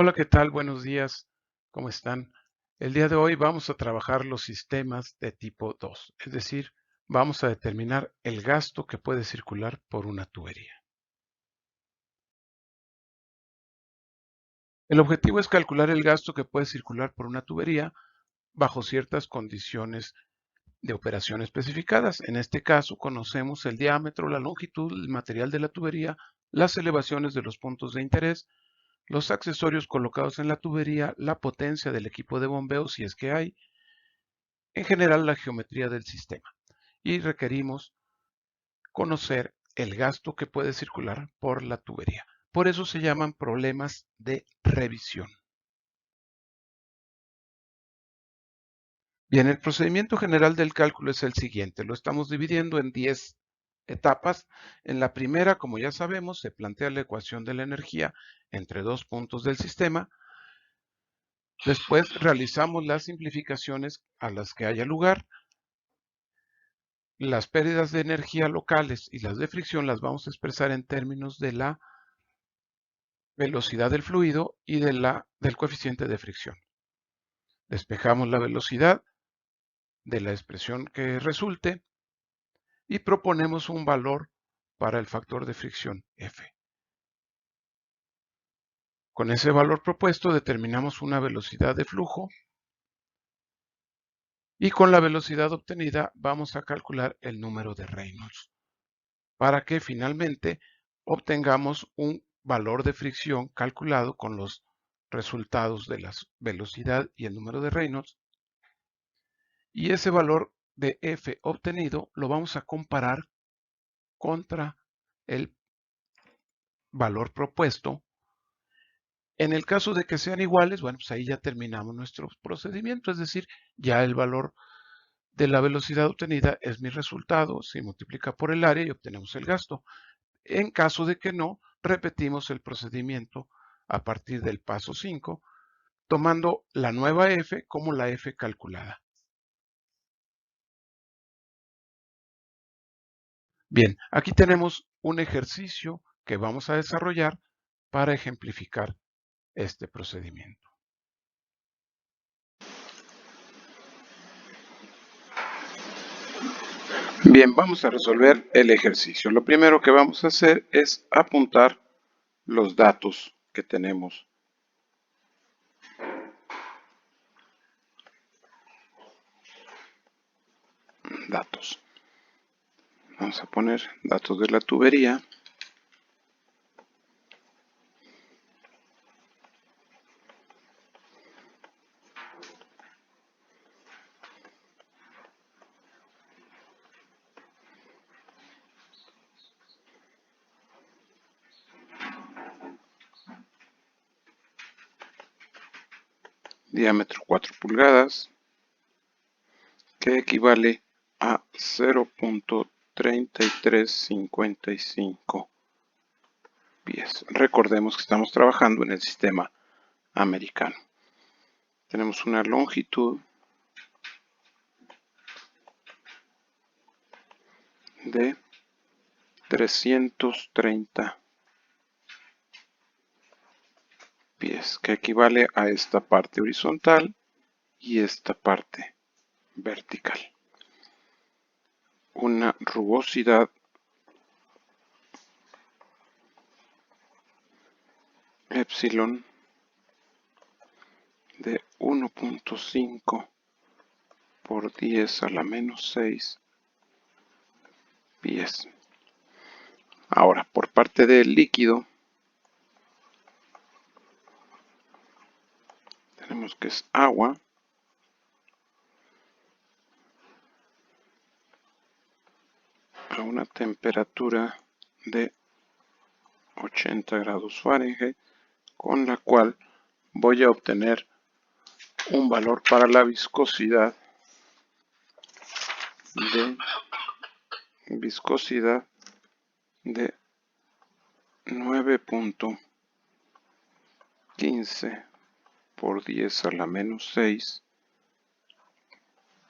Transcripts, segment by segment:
Hola, ¿qué tal? Buenos días. ¿Cómo están? El día de hoy vamos a trabajar los sistemas de tipo 2, es decir, vamos a determinar el gasto que puede circular por una tubería. El objetivo es calcular el gasto que puede circular por una tubería bajo ciertas condiciones de operación especificadas. En este caso, conocemos el diámetro, la longitud, el material de la tubería, las elevaciones de los puntos de interés, los accesorios colocados en la tubería, la potencia del equipo de bombeo si es que hay, en general la geometría del sistema, y requerimos conocer el gasto que puede circular por la tubería. Por eso se llaman problemas de revisión. Bien, el procedimiento general del cálculo es el siguiente. Lo estamos dividiendo en 10 etapas. En la primera, como ya sabemos, se plantea la ecuación de la energía entre dos puntos del sistema. Después realizamos las simplificaciones a las que haya lugar. Las pérdidas de energía locales y las de fricción las vamos a expresar en términos de la velocidad del fluido y del coeficiente de fricción. Despejamos la velocidad de la expresión que resulte y proponemos un valor para el factor de fricción F. Con ese valor propuesto determinamos una velocidad de flujo y con la velocidad obtenida vamos a calcular el número de Reynolds para que finalmente obtengamos un valor de fricción calculado con los resultados de la velocidad y el número de Reynolds. Y ese valor de F obtenido lo vamos a comparar contra el valor propuesto. En el caso de que sean iguales, bueno, pues ahí ya terminamos nuestro procedimiento, es decir, ya el valor de la velocidad obtenida es mi resultado, se multiplica por el área y obtenemos el gasto. En caso de que no, repetimos el procedimiento a partir del paso 5, tomando la nueva F como la F calculada. Bien, aquí tenemos un ejercicio que vamos a desarrollar para ejemplificar este procedimiento. Bien, vamos a resolver el ejercicio. Lo primero que vamos a hacer es apuntar los datos que tenemos. Datos. Vamos a poner datos de la tubería. Diámetro 4 pulgadas, que equivale a 0.3355 pies. Recordemos que estamos trabajando en el sistema americano. Tenemos una longitud de 330 pies, que equivale a esta parte horizontal y esta parte vertical. Una rugosidad epsilon de 1.5 por 10 a la menos 6 pies. Ahora, por parte del líquido, tenemos que es agua, a una temperatura de 80 grados Fahrenheit, con la cual voy a obtener un valor para la viscosidad de 9.15 por 10 a la menos 6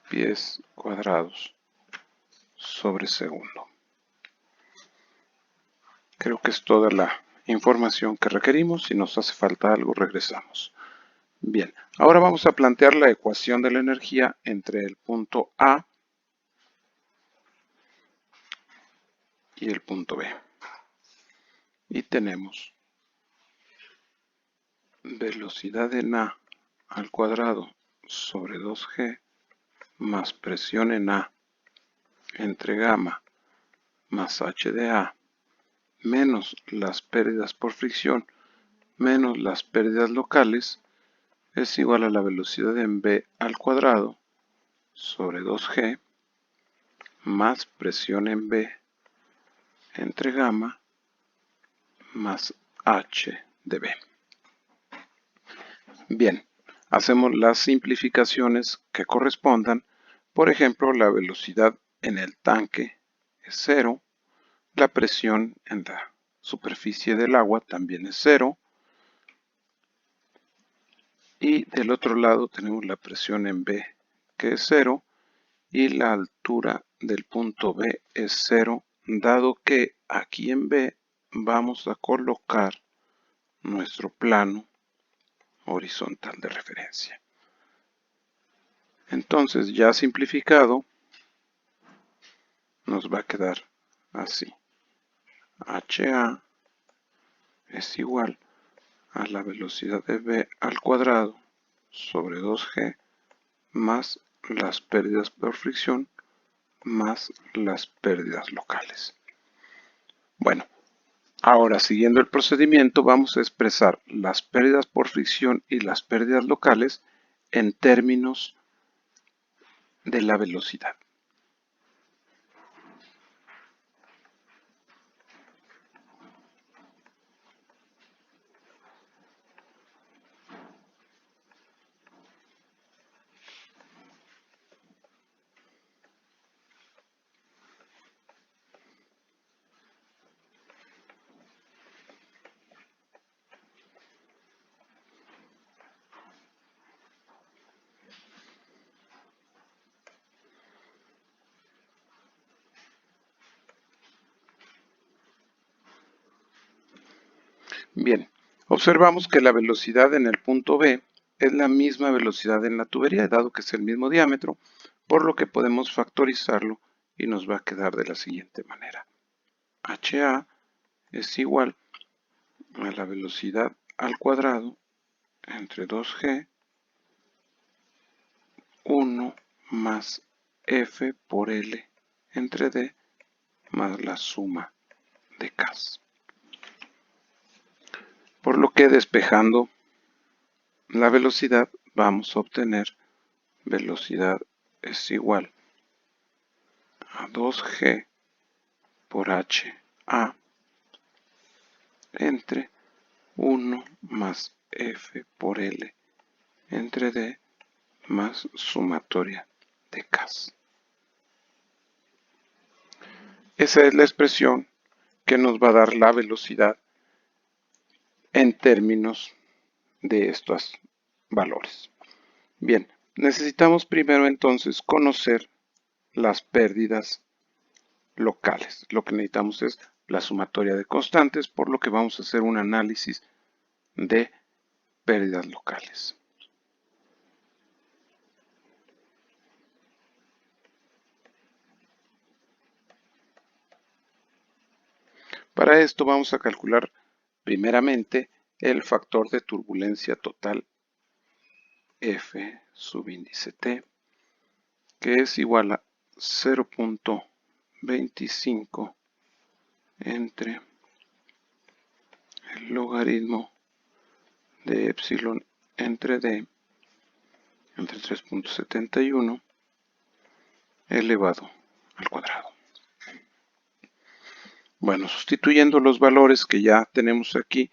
pies cuadrados sobre segundo. Creo que es toda la información que requerimos. Si nos hace falta algo, regresamos. Bien, ahora vamos a plantear la ecuación de la energía entre el punto A y el punto B. Y tenemos velocidad en A al cuadrado sobre 2G más presión en A entre gamma más H de A menos las pérdidas por fricción menos las pérdidas locales es igual a la velocidad en B al cuadrado sobre 2G más presión en B entre gamma más H de B. Bien, hacemos las simplificaciones que correspondan. Por ejemplo, la velocidad en el tanque es 0, la presión en la superficie del agua también es 0, y del otro lado tenemos la presión en B que es 0 y la altura del punto B es 0, dado que aquí en B vamos a colocar nuestro plano horizontal de referencia. Entonces, ya simplificado, nos va a quedar así. HA es igual a la velocidad de B al cuadrado sobre 2G más las pérdidas por fricción más las pérdidas locales. Bueno, ahora siguiendo el procedimiento vamos a expresar las pérdidas por fricción y las pérdidas locales en términos de la velocidad. Bien, observamos que la velocidad en el punto B es la misma velocidad en la tubería, dado que es el mismo diámetro, por lo que podemos factorizarlo y nos va a quedar de la siguiente manera. HA es igual a la velocidad al cuadrado entre 2G 1 más F por L entre D más la suma de K. Por lo que despejando la velocidad vamos a obtener velocidad es igual a 2G por HA entre 1 más F por L entre D más sumatoria de K. Esa es la expresión que nos va a dar la velocidad en términos de estos valores. Bien, necesitamos primero entonces conocer las pérdidas locales. Lo que necesitamos es la sumatoria de constantes, por lo que vamos a hacer un análisis de pérdidas locales. Para esto vamos a calcular primeramente el factor de turbulencia total F subíndice T, que es igual a 0.25 entre el logaritmo de epsilon entre D entre 3.71 elevado al cuadrado. Bueno, sustituyendo los valores que ya tenemos aquí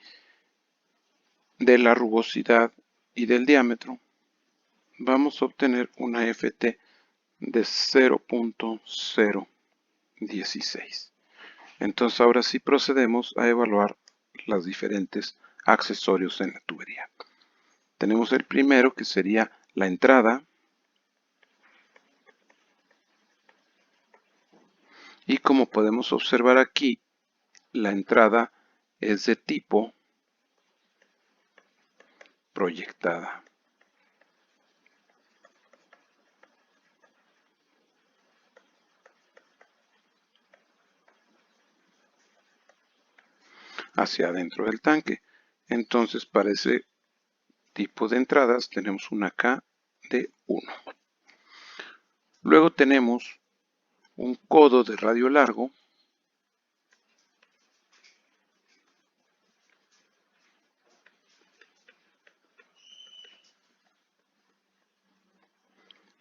de la rugosidad y del diámetro, vamos a obtener una FT de 0.016. Entonces ahora sí procedemos a evaluar los diferentes accesorios en la tubería. Tenemos el primero, que sería la entrada, y como podemos observar aquí, la entrada es de tipo proyectada. Hacia adentro del tanque. Entonces, para ese tipo de entradas tenemos una K de 1. Luego tenemos un codo de radio largo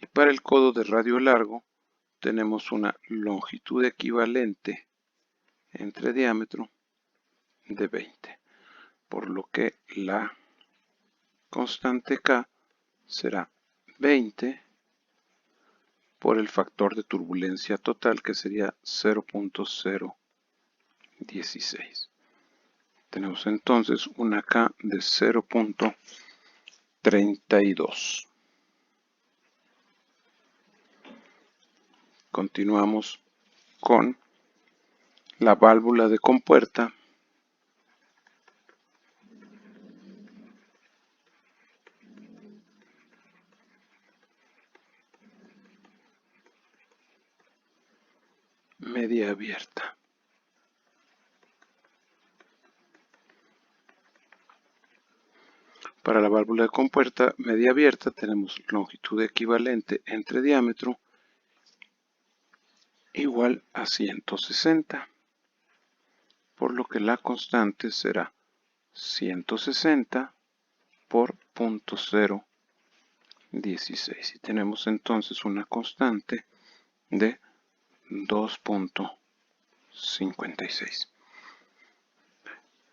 y para el codo de radio largo tenemos una longitud equivalente entre diámetro de 20, por lo que la constante K será 20 por el factor de turbulencia total, que sería 0.016. Tenemos entonces una K de 0.32. Continuamos con la válvula de compuerta media abierta. Para la válvula de compuerta media abierta tenemos longitud equivalente entre diámetro igual a 160, por lo que la constante será 160 por 0.016 y tenemos entonces una constante de 2.56.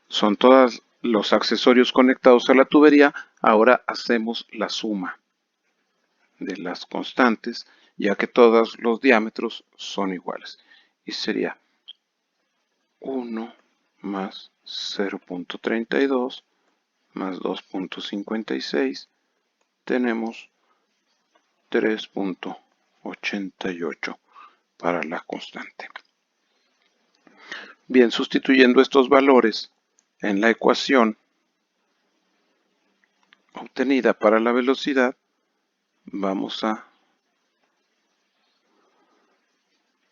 Son todos los accesorios conectados a la tubería. Ahora hacemos la suma de las constantes, ya que todos los diámetros son iguales. Y sería 1 más 0.32 más 2.56. Tenemos 3.88 para la constante. Bien, sustituyendo estos valores en la ecuación obtenida para la velocidad, vamos a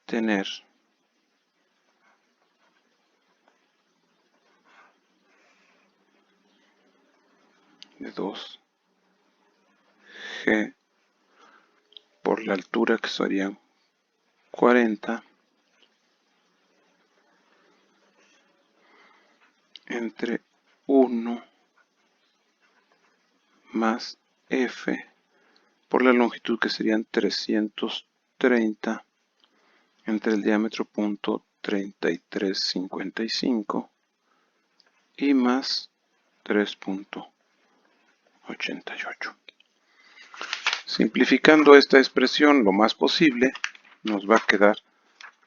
tener de 2G por la altura, que serían 40, entre 1 más F por la longitud, que serían 330, entre el diámetro punto 3355 y más 3.88. Simplificando esta expresión lo más posible, nos va a quedar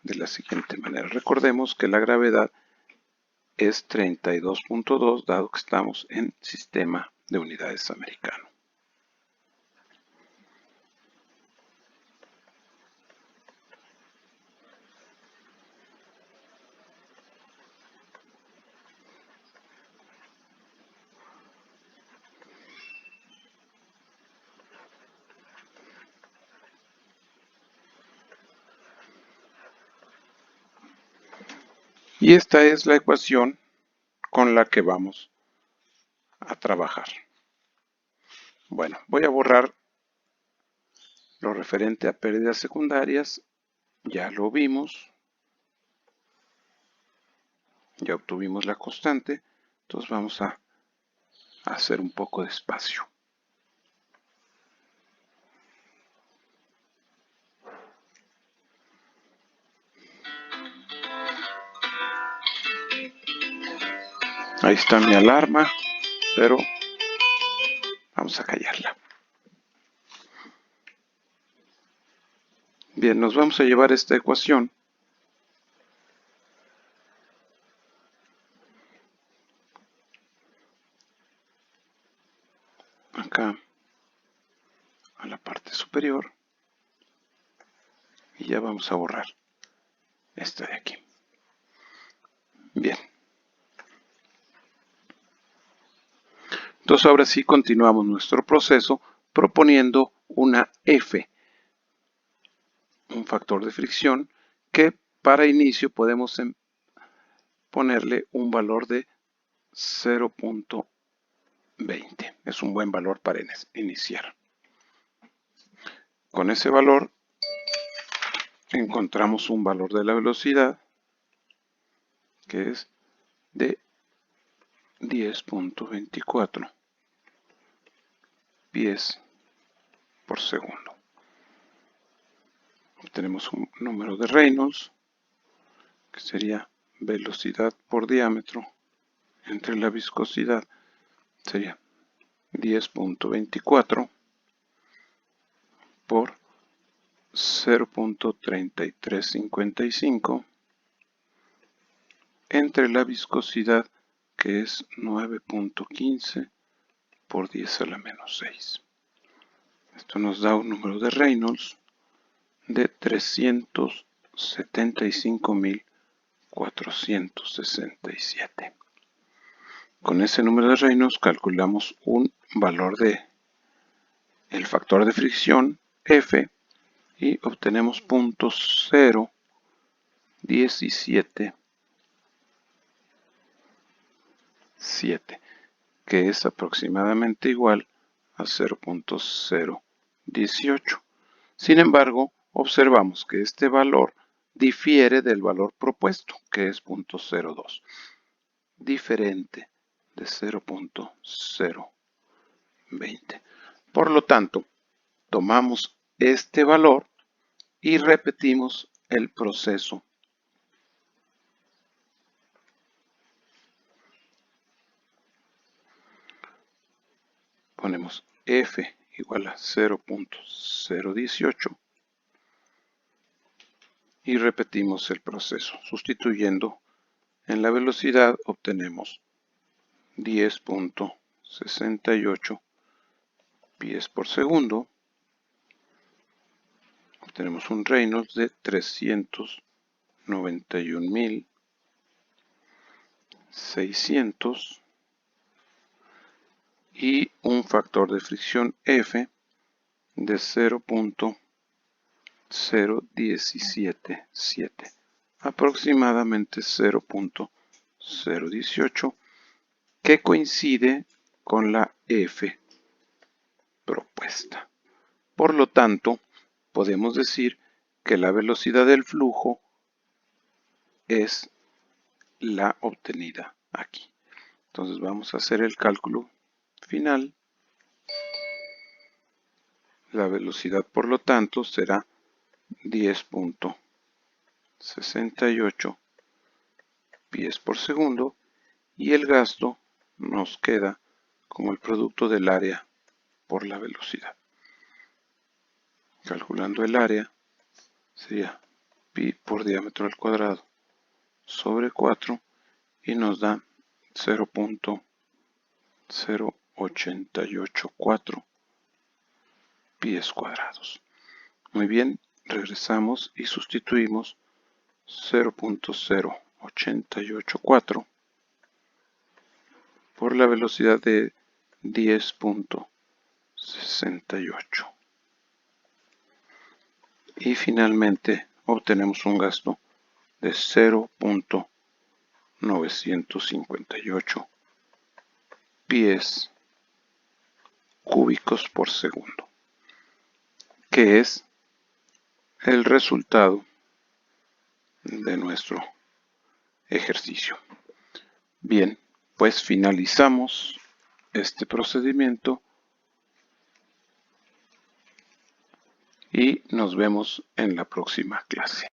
de la siguiente manera. Recordemos que la gravedad es 32.2, dado que estamos en sistema de unidades americano. Y esta es la ecuación con la que vamos a trabajar. Bueno, voy a borrar lo referente a pérdidas secundarias. Ya lo vimos. Ya obtuvimos la constante. Entonces vamos a hacer un poco de espacio. Ahí está mi alarma, pero vamos a callarla. Bien, nos vamos a llevar esta ecuación acá a la parte superior y ya vamos a borrar esta de aquí. Bien, Entonces ahora sí continuamos nuestro proceso proponiendo una F, un factor de fricción que para inicio podemos ponerle un valor de 0.20. Es un buen valor para iniciar. Con ese valor encontramos un valor de la velocidad que es de 10.24 pies por segundo. Obtenemos un número de Reynolds que sería velocidad por diámetro entre la viscosidad, sería 10.24 por 0.3355 entre la viscosidad, que es 9.15 por 10 a la menos 6. Esto nos da un número de Reynolds de 375.467. Con ese número de Reynolds calculamos un valor de el factor de fricción F y obtenemos 0.0177, que es aproximadamente igual a 0.018. Sin embargo, observamos que este valor difiere del valor propuesto, que es 0.02, diferente de 0.020. Por lo tanto, tomamos este valor y repetimos el proceso. Ponemos F igual a 0.018 y repetimos el proceso. Sustituyendo en la velocidad obtenemos 10.68 pies por segundo. Obtenemos un Reynolds de 391.600 y un factor de fricción F de 0.0177, aproximadamente 0.018, que coincide con la F propuesta. Por lo tanto, podemos decir que la velocidad del flujo es la obtenida aquí. Entonces vamos a hacer el cálculo final. La velocidad, por lo tanto, será 10.68 pies por segundo y el gasto nos queda como el producto del área por la velocidad. Calculando el área sería pi por diámetro al cuadrado sobre 4 y nos da 0.0884 pies cuadrados. Muy bien, regresamos y sustituimos 0.0884 por la velocidad de 10.68. Y finalmente obtenemos un gasto de 0.958 pies cúbicos por segundo, que es el resultado de nuestro ejercicio. Bien, pues finalizamos este procedimiento y nos vemos en la próxima clase.